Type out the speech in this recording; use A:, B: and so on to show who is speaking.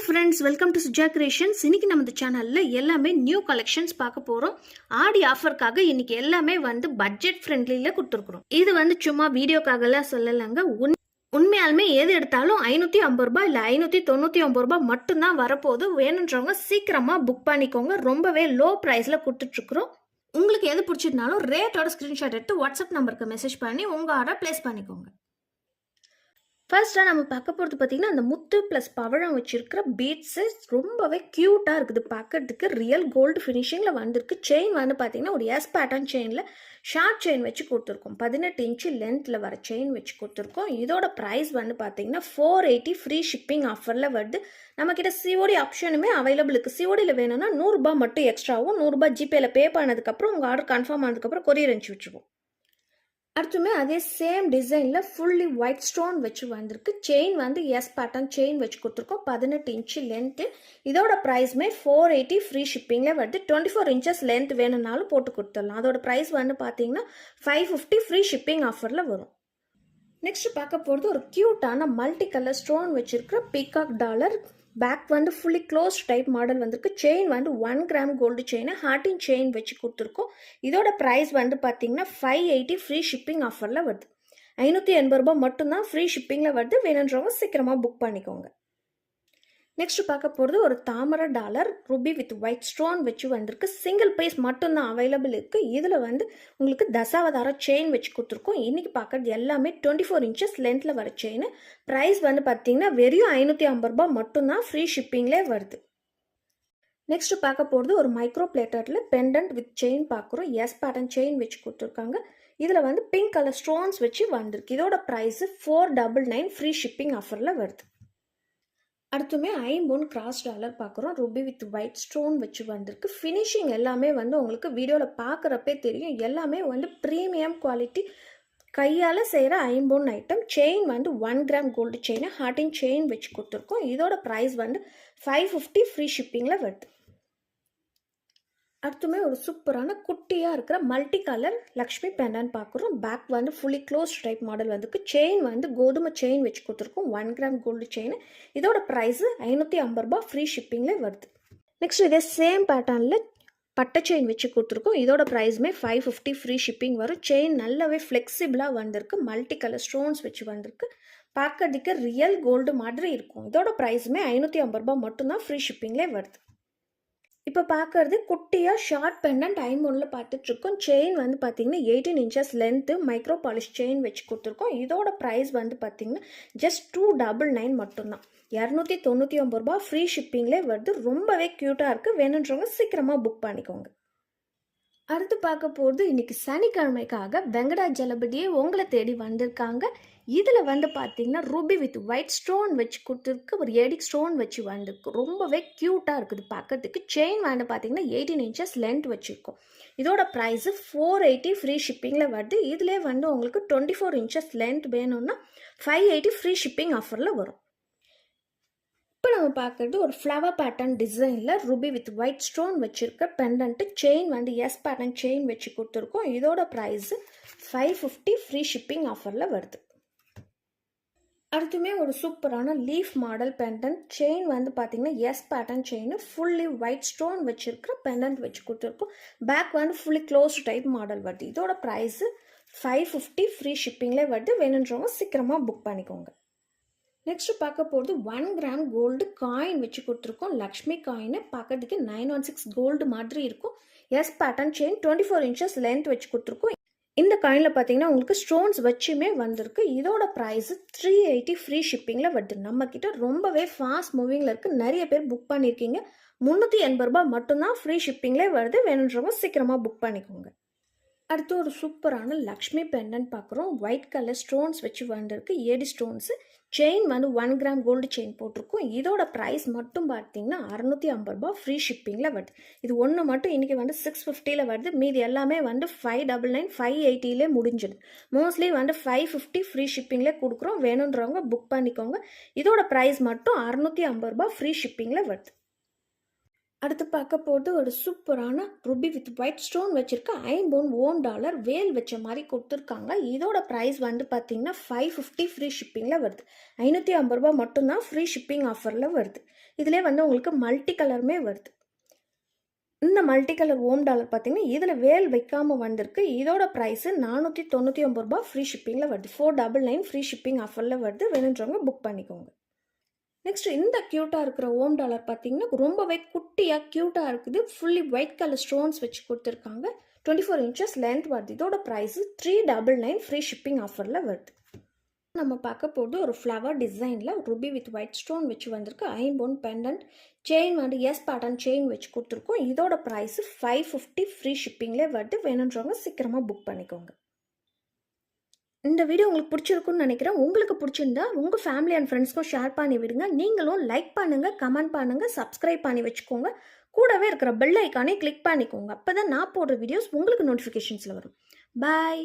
A: Hi friends, welcome to Suja creations. இன்னைக்கு நம்ம சேனலில் எல்லாமே நியூ கலெக்ஷன்ஸ் பார்க்க போகிறோம். ஆடி ஆஃபருக்காக இன்னைக்கு எல்லாமே பட்ஜெட் ஃப்ரெண்ட்லியில் கொடுத்துருக்குறோம். இது சும்மா வீடியோக்காகலாம் சொல்லலைங்க. உண்மையாலுமே எது எடுத்தாலும் 550 ரூபாய் இல்லை 599 ரூபாய் மட்டும்தான் வரப்போகுது. வேணுன்றவங்க சீக்கிரமாக புக் பண்ணிக்கோங்க. ரொம்பவே லோ ப்ரைஸில் கொடுத்துட்ருக்குறோம். உங்களுக்கு எது பிடிச்சிருந்தாலும் ரேட்டோட ஸ்க்ரீன்ஷாட் எடுத்து வாட்ஸ்அப் நம்பருக்கு மெசேஜ் பண்ணி உங்கள் ஆர்டர் ப்ளேஸ் பண்ணிக்கோங்க. ஃபர்ஸ்ட்டாக நம்ம பார்க்க போகிறது பார்த்திங்கன்னா அந்த முத்து ப்ளஸ் பவழம் வச்சுருக்கிற பீட்ஸு ரொம்பவே க்யூட்டாக இருக்குது பார்க்கறதுக்கு. ரியல் கோல்டு ஃபினிஷிங்கில் வந்திருக்கு. செயின் பார்த்திங்கன்னா ஒரு எஸ் பேட்டர்ன் செயினில் ஷார்ட் செயின் வச்சு கொடுத்துருக்கோம். 18 இன்ச்சு லென்த்தில் வர செயின் வச்சு கொடுத்துருக்கோம். இதோட ப்ரைஸ் பார்த்திங்கன்னா 480 ஃப்ரீ ஷிப்பிங் ஆஃபரில் வருது. நம்மக்கிட்ட சிஓடி ஆப்ஷனுமே அவைலபிள் இருக்குது. சிஓடியில் வேணும்னா 100 ரூபாய் மட்டும் எக்ஸ்ட்ராவும், 100 ரூபாய் ஜிபேயில் பே பண்ணதுக்கப்புறம் உங்கள் ஆர்டர் கன்ஃபார்ம் ஆனதுக்கப்புறம் கொரியர் அனுப்பிச்சி வச்சுருவோம். அடுத்துமே அதே சேம் டிசைனில் ஃபுல்லி ஒயிட் ஸ்டோன் வச்சு வந்திருக்கு. செயின் எஸ் பேட்டர்ன் செயின் வச்சு கொடுத்துருக்கோம். 18 இன்ச்சு லென்த்து. இதோட ப்ரைஸ்மே 480 ஃப்ரீ ஷிப்பிங்கில் வருது. 24 இன்ச்சஸ் லென்த் வேணும்னாலும் போட்டு கொடுத்துடலாம். அதோட ப்ரைஸ் பார்த்தீங்கன்னா 550 ஃப்ரீ ஷிப்பிங் ஆஃபரில் வரும். நெக்ஸ்ட் பார்க்க போகிறது ஒரு க்யூட்டான மல்டி கலர் ஸ்டோன் வச்சுருக்கிற peacock dollar. Back fully close type model வந்திருக்கு. செயின் 1 கிராம் கோல்டு செயின் ஹார்டின் செயின் வச்சு கொடுத்துருக்கோம். இதோட ப்ரைஸ் பார்த்தீங்கன்னா 580 ஃப்ரீ ஷிப்பிங் ஆஃபரில் வருது. 580 ரூபாய் மட்டும்தான் ஃப்ரீ ஷிப்பிங்கில் வருது. வேணுன்றவங்க சீக்கிரமாக புக் பண்ணிக்கோங்க. நெக்ஸ்ட் பார்க்க போகிறது ஒரு தாமரை dollar ruby with white stone வச்சு வந்திருக்கு. சிங்கிள் பீஸ் மட்டும்தான் அவைலபிள் இருக்குது. இதில் உங்களுக்கு தசாவதார செயின் வச்சு கொடுத்துருக்கோம். இன்றைக்கி பார்க்குறது எல்லாமே 24 இன்ச்சஸ் லென்த்தில் வர செயின். ப்ரைஸ் பார்த்தீங்கன்னா வெறும் 550 ரூபாய் மட்டும்தான் ஃப்ரீ ஷிப்பிங்லேயே வருது. நெக்ஸ்ட் பார்க்க போகிறது ஒரு மைக்ரோ பிளேட்டரில் பெண்டன்ட் வித் செயின் பார்க்குறோம். எஸ் பேட்டர்ன் செயின் வச்சு கொடுத்துருக்காங்க. இதில் பிங்க் கலர் ஸ்டோன்ஸ் வச்சு வந்திருக்கு. இதோட ப்ரைஸு 499 ஃப்ரீ ஷிப்பிங் ஆஃபரில் வருது. அடுத்துமே ஐம்பொன் கிராஸ் டாலர் பார்க்குறோம். ரூபி வித் ஒயிட் ஸ்டோன் வச்சு வந்திருக்கு. ஃபினிஷிங் எல்லாமே உங்களுக்கு வீடியோவில் பார்க்குறப்பே தெரியும். எல்லாமே ப்ரீமியம் குவாலிட்டி கையால் செய்கிற ஐம்பொன் item. Chain 1 gram gold chain ஹார்டின் செயின் வச்சு கொடுத்துருக்கோம். இதோட ப்ரைஸ் 550 ஃப்ரீ ஷிப்பிங்கில் வருது. அடுத்துமே ஒரு சூப்பரான குட்டியாக இருக்கிற மல்டி கலர் லக்ஷ்மி பெண்டன் பார்க்குறோம். Back fully close type model chain கோதுமை செயின் வச்சு கொடுத்துருக்கோம். 1 கிராம் கோல்டு செயின். இதோட ப்ரைஸு 550 ரூபாய் ஃப்ரீ ஷிப்பிங்கில் வருது. நெக்ஸ்ட் இதே சேம் பேட்டர்னில் பட்டை செயின் வச்சு கொடுத்துருக்கோம். இதோட ப்ரைஸுமே 550 ஃப்ரீ ஷிப்பிங் வரும். செயின் நல்லாவே ஃப்ளெக்சிபிளாக வந்திருக்கு. மல்டி கலர் ஸ்டோன்ஸ் வச்சு வந்திருக்கு. பார்க்கறதுக்கு ரியல் கோல்டு மாதிரி இருக்கும். இதோட ப்ரைஸுமே 550 ரூபாய் மட்டும்தான் ஃப்ரீ ஷிப்பிங்லேயே வருது. இப்போ பார்க்குறது குட்டியாக ஷார்ட் பெண்டன்ட் ஐம்பொன்னில் பார்த்துட்ருக்கோம். செயின் பார்த்தீங்கன்னா 18 inches length micro polish chain வச்சு கொடுத்துருக்கோம். இதோட ப்ரைஸ் பார்த்தீங்கன்னா ஜஸ்ட் 299 மட்டும்தான். 299 ரூபாய் ஃப்ரீ ஷிப்பிங்லேயே வருது. ரொம்பவே க்யூட்டாக இருக்குது. வேணுன்றவங்க சீக்கிரமாக புக் பண்ணிக்கோங்க. அடுத்து பார்க்க போகிறது இன்றைக்கி சனிக்கிழமைக்காக வெங்கடாஜலபதியே உங்களை தேடி வந்திருக்காங்க. இதில் பார்த்தீங்கன்னா ரூபி வித் ஒயிட் ஸ்டோன் வச்சு கொடுத்துருக்கு. ஒரு எடிக் ஸ்டோன் வச்சு வந்திருக்கு. ரொம்பவே க்யூட்டாக இருக்குது பார்க்கறதுக்கு. செயின் பார்த்தீங்கன்னா 18 இன்ச்சஸ் லென்த் வச்சுருக்கோம். இதோட ப்ரைஸு 480 ஃப்ரீ ஷிப்பிங்கில் வருது. இதிலே உங்களுக்கு 24 இன்ச்சஸ் லென்த் வேணும்னா 580 ஃப்ரீ ஷிப்பிங் ஆஃபரில் வரும். இப்போ நம்ம பார்க்குறது ஒரு ஃப்ளவர் பேட்டர்ன் டிசைனில் ரூபி வித் ஒயிட் ஸ்டோன் வச்சுருக்க pendant. Chain S pattern chain வச்சு கொடுத்துருக்கோம். இதோட ப்ரைஸு 550 ஃப்ரீ ஷிப்பிங் ஆஃபரில் வருது. அடுத்துமே ஒரு சூப்பரான லீஃப் மாடல் பெண்டன்ட். செயின் பார்த்தீங்கன்னா S pattern chain fully white stone வச்சுருக்கிற பெண்டன்ட் வச்சு கொடுத்துருக்கோம். Back fully close type model வருது. இதோட ப்ரைஸு 550 ஃப்ரீ ஷிப்பிங்லேயே வருது. வேணுன்றவங்க சீக்கிரமாக புக் பண்ணிக்கோங்க. நெக்ஸ்ட் பார்க்க போகிறது 1 கிராம் கோல்டு காயின் வச்சு கொடுத்துருக்கோம். லக்ஷ்மி காயின் பார்க்கறதுக்கு 916 கோல்டு மாதிரி இருக்கும். S pattern chain 24 inches length வச்சு கொடுத்துருக்கோம். இந்த காயினில் பார்த்தீங்கன்னா உங்களுக்கு ஸ்டோன்ஸ் வச்சுமே வந்திருக்கு. இதோட ப்ரைஸு 380 ஃப்ரீ ஷிப்பிங்கில் வருது. நம்மக்கிட்ட ரொம்பவே ஃபாஸ்ட் மூவிங்கில் இருக்குது. நிறைய பேர் புக் பண்ணியிருக்கீங்க. 380 ரூபாய் மட்டும்தான் ஃப்ரீ ஷிப்பிங்லேயே வருது. வேணுன்றவங்க சீக்கிரமாக புக் பண்ணிக்கோங்க. அடுத்து ஒரு சூப்பரான லக்ஷ்மி பெண்டன் பார்க்குறோம். ஒயிட் கலர் ஸ்டோன்ஸ் வச்சு வந்திருக்கு. AD stones. Chain 1 gram gold chain போட்டிருக்கோம். இதோட ப்ரைஸ் மட்டும் பார்த்தீங்கன்னா 650 ரூபாய் ஃப்ரீ ஷிப்பிங்கில் வருது. இது ஒன்று மட்டும் இன்றைக்கி 650ல் வருது. மீதி எல்லாமே 599 580லே முடிஞ்சிடுது. மோஸ்ட்லி 550 ஃப்ரீ ஷிப்பிங்கில் கொடுக்குறோம். வேணுன்றவங்க புக் பண்ணிக்கோங்க. இதோட ப்ரைஸ் மட்டும் 650 ரூபாய் ஃப்ரீ ஷிப்பிங்கில் வருது. அடுத்து பார்க்க போகிறது ஒரு சூப்பரான ருபி வித் ஒயிட் ஸ்டோன் வச்சுருக்க $50 வேல் வச்ச மாதிரி கொடுத்துருக்காங்க. இதோட ப்ரைஸ் வந்து பார்த்தீங்கன்னா $550 ஃப்ரீ ஷிப்பிங்கில் வருது. $550 மட்டும்தான் ஃப்ரீ ஷிப்பிங் ஆஃபரில் வருது. இதிலே வந்து உங்களுக்கு மல்டி கலருமே வருது. இந்த மல்டி கலர் $1 பார்த்தீங்கன்னா இதில் வேல் வைக்காமல் வந்திருக்கு. இதோட ப்ரைஸு $499 ஃப்ரீ ஷிப்பிங்கில் வருது. $499 ஃப்ரீ ஷிப்பிங் ஆஃபரில் வருது. வேணுன்றவங்க புக் பண்ணிக்கோங்க. நெக்ஸ்ட் இந்த க்யூட்டாக இருக்கிற $1 பார்த்தீங்கன்னா ரொம்பவே குட்டியாக க்யூட்டாக இருக்குது. ஃபுல்லி ஒயிட் கலர் ஸ்டோன்ஸ் வச்சு கொடுத்துருக்காங்க. 24 inches லென்த் வருது. இதோட ப்ரைஸு $399 ஃப்ரீ ஷிப்பிங் ஆஃபரில் வருது. நம்ம பார்க்க போகிறது ஒரு ஃப்ளவர் டிசைனில் ருபி வித் ஒயிட் ஸ்டோன் வச்சு வந்திருக்கு. ஐம்பொன் பெண்டன்ட் செயின் வந்து எஸ் பேட்டர்ன் செயின் வச்சு கொடுத்துருக்கோம். இதோட ப்ரைஸு $550 ஃப்ரீ ஷிப்பிங்லேயே வருது. வேணுன்றவங்க சீக்கிரமாக புக் பண்ணிக்கோங்க. இந்த வீடியோ உங்களுக்கு பிடிச்சிருக்குன்னு நினைக்கிறேன். உங்களுக்கு பிடிச்சிருந்தா உங்கள் ஃபேமிலி அண்ட் ஃப்ரெண்ட்ஸ்க்கும் ஷேர் பண்ணி விடுங்க. நீங்களும் லைக் பண்ணுங்கள், கமெண்ட் பண்ணுங்கள், சப்ஸ்கிரைப் பண்ணி வச்சுக்கோங்க. கூடவே இருக்கிற பெல் ஐக்கானே கிளிக் பண்ணிக்கோங்க. அப்போ தான் நான் போடுற வீடியோஸ் உங்களுக்கு நோட்டிஃபிகேஷன்ஸில் வரும். பாய்.